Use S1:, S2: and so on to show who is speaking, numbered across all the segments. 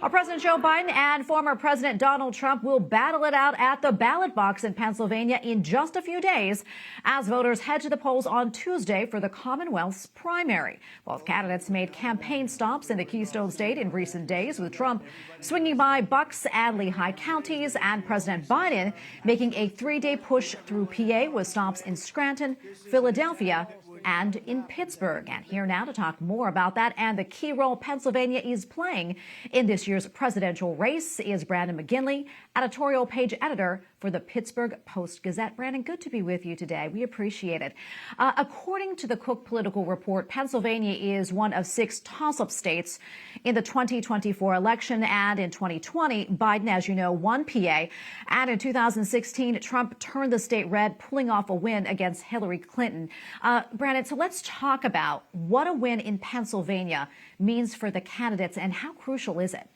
S1: President Joe Biden and former President Donald Trump will battle it out at the ballot box in Pennsylvania in just a few days as voters head to the polls on Tuesday for the Commonwealth's primary. Both candidates made campaign stops in the Keystone state in recent days, with Trump swinging by Bucks and Lehigh counties and President Biden making a three-day push through PA with stops in Scranton, Philadelphia, and in Pittsburgh. And here now to talk more about that and the key role Pennsylvania is playing in this year's presidential race is Brandon McGinley, editorial page editor for the Pittsburgh Post Gazette. Brandon, good to be with you today. We appreciate it. According to the Cook Political Report, Pennsylvania is one of 6 toss-up states in the 2024 election. And in 2020, Biden, as you know, won PA. And in 2016, Trump turned the state red, pulling off a win against Hillary Clinton. Brandon, so let's talk about what a win in Pennsylvania means for the candidates and how crucial is it?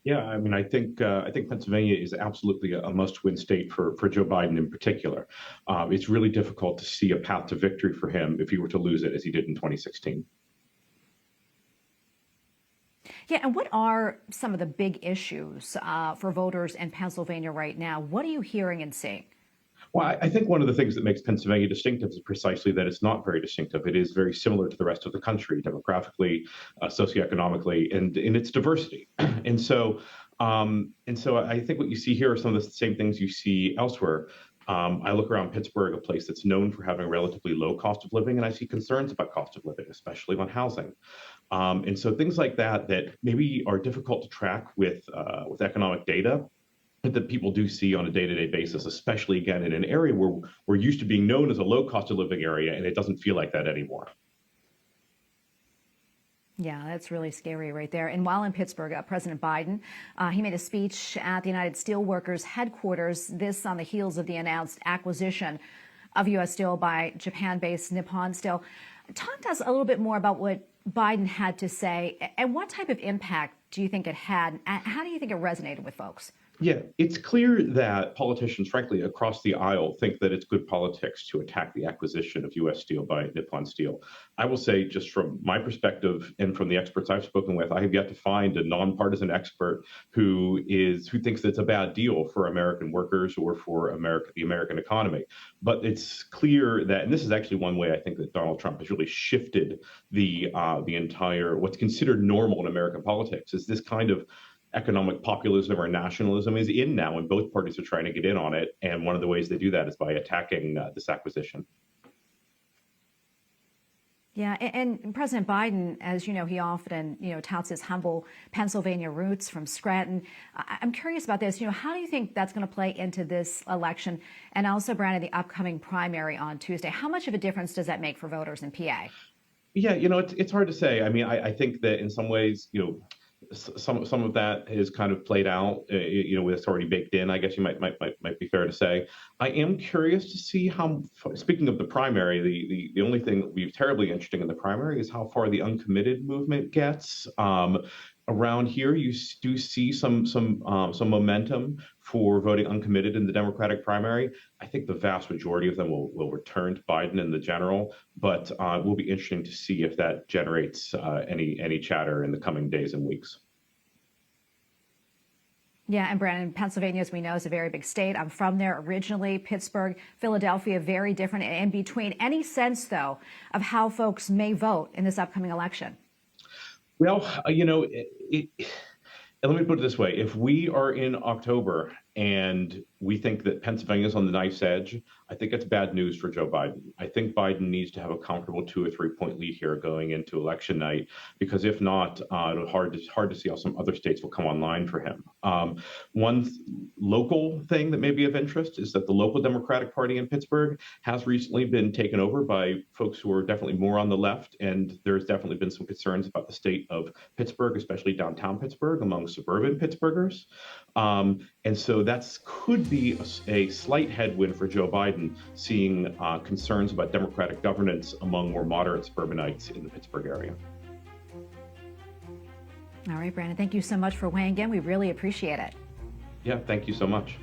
S2: Yeah, I mean, I think Pennsylvania is absolutely a must-win state for Joe Biden in particular. It's really difficult to see a path to victory for him if he were to lose it as he did in 2016.
S1: Yeah, and what are some of the big issues for voters in Pennsylvania right now? What are you hearing and seeing?
S2: Well, I think one of the things that makes Pennsylvania distinctive is precisely that it's not very distinctive. It is very similar to the rest of the country, demographically, socioeconomically, and in its diversity. And so I think what you see here are some of the same things you see elsewhere. I look around Pittsburgh, a place that's known for having a relatively low cost of living, and I see concerns about cost of living, especially on housing. And so things like that maybe are difficult to track with economic data, that people do see on a day-to-day basis, especially, again, in an area where we're used to being known as a low cost of living area, and it doesn't feel like that anymore.
S1: Yeah, that's really scary right there. And while in Pittsburgh, President Biden, he made a speech at the United Steelworkers headquarters, this on the heels of the announced acquisition of U.S. Steel by Japan-based Nippon Steel. Talk to us a little bit more about what Biden had to say and what type of impact do you think it had? How do you think it resonated with folks?
S2: Yeah, it's clear that politicians, frankly, across the aisle think that it's good politics to attack the acquisition of U.S. Steel by Nippon Steel. I will say, just from my perspective and from the experts I've spoken with, I have yet to find a nonpartisan expert who thinks that it's a bad deal for American workers or for the American economy. But it's clear that, and this is actually one way I think that Donald Trump has really shifted the entire what's considered normal in American politics, is this kind of economic populism or nationalism is in now, and both parties are trying to get in on it. And one of the ways they do that is by attacking this acquisition.
S1: Yeah, and President Biden, as you know, he often, touts his humble Pennsylvania roots from Scranton. I'm curious about this. How do you think that's going to play into this election? And also, Brandon, the upcoming primary on Tuesday. How much of a difference does that make for voters in PA?
S2: Yeah, it's hard to say. I mean, I think that in some ways, some of that is kind of played out, it's already baked in, I guess you might be fair to say. I am curious to see how, speaking of the primary, the only thing that would be terribly interesting in the primary is how far the uncommitted movement gets. Around here, you do see some momentum for voting uncommitted in the Democratic primary. I think the vast majority of them will return to Biden in the general, but it will be interesting to see if that generates any chatter in the coming days and weeks.
S1: Yeah, and Brandon, Pennsylvania, as we know, is a very big state. I'm from there originally. Pittsburgh, Philadelphia, very different in between. Any sense, though, of how folks may vote in this upcoming election?
S2: Well, let me put it this way. If we are in October and we think that Pennsylvania is on the knife's edge, I think it's bad news for Joe Biden. I think Biden needs to have a comfortable 2 or 3 point lead here going into election night, because if not, it's hard to see how some other states will come online for him. One local thing that may be of interest is that the local Democratic Party in Pittsburgh has recently been taken over by folks who are definitely more on the left, and there's definitely been some concerns about the state of Pittsburgh, especially downtown Pittsburgh, among suburban Pittsburghers. And so that could be a slight headwind for Joe Biden, seeing concerns about Democratic governance among more moderate suburbanites in the Pittsburgh area.
S1: All right, Brandon, thank you so much for weighing in. We really appreciate it.
S2: Yeah, thank you so much.